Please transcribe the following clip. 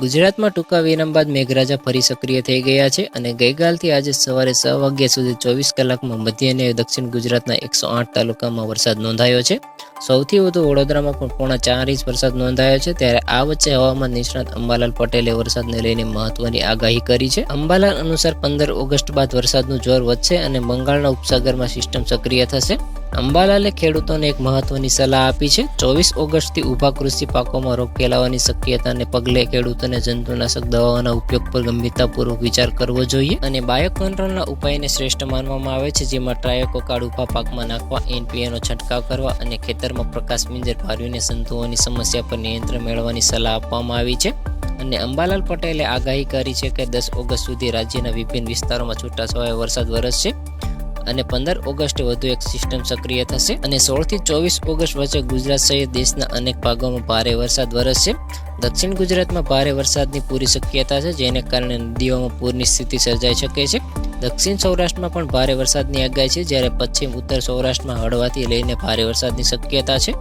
ગુજરાતમાં ટૂંકા વિરામ બાદ મેઘરાજા ફરી સક્રિય થઈ ગયા છે અને ગઈકાલથી આજે સવારે 6 વાગ્યા સુધી 24 કલાકમાં મધ્ય અને દક્ષિણ ગુજરાતના 108 તાલુકામાં વરસાદ નોંધાયો છે. સૌથી વધુ વડોદરામાં પણ 4.5 ઇંચ વરસાદ નોંધાયો છે. ત્યારે આ વચ્ચે હવામાન નિષ્ણાત અંબાલાલ પટેલે વરસાદને લઈને મહત્વની આગાહી કરી છે. અંબાલાલ અનુસાર 15 ઓગસ્ટ બાદ વરસાદનું જોર વધશે અને બંગાળના ઉપસાગરમાં સિસ્ટમ સક્રિય થશે. અંબાલાલે ખેડૂતોને એક મહત્વની સલાહ આપી છે. 24 ઓગસ્ટથી ઊભા કૃષિ પાકોમાં રોગ ફેલાવાની શક્યતાને પગલે ખેડૂતોને જંતુનાશક દવાઓના ઉપયોગ પર ગંભીરતાપૂર્વક વિચાર કરવો જોઈએ અને બાયો કંટ્રોલના ઉપાયને શ્રેષ્ઠ માનવામાં આવે છે, જેમાં ટ્રાયોકોકાર્ડ ઊભા પાકમાં નાખવા, NPAનો છંટકાવ કરવા અને ખેતરમાં પ્રકાશ પિંજર ફાળવીને જંતુઓની સમસ્યા પર નિયંત્રણ મેળવવાની સલાહ આપવામાં આવી છે. અને અંબાલાલ પટેલે આગાહી કરી છે કે 10 ઓગસ્ટ સુધી રાજ્યના વિભિન્ન વિસ્તારોમાં છૂટાછવાયો વરસાદ વરસશે અને 15 ઓગસ્ટે વધુ એક સિસ્ટમ સક્રિય થશે અને 16 થી 24 ઓગસ્ટ વચ્ચે ગુજરાત સહિત દેશના અનેક ભાગોમાં ભારે વરસાદ વરસશે. દક્ષિણ ગુજરાતમાં ભારે વરસાદની પૂરી શક્યતા છે, જેને કારણે નદીઓમાં પૂરની સ્થિતિ સર્જાઈ શકે છે. દક્ષિણ સૌરાષ્ટ્રમાં પણ ભારે વરસાદની આગાહી છે, જ્યારે પશ્ચિમ ઉત્તર સૌરાષ્ટ્રમાં હળવાથી લઈને ભારે વરસાદની શક્યતા છે.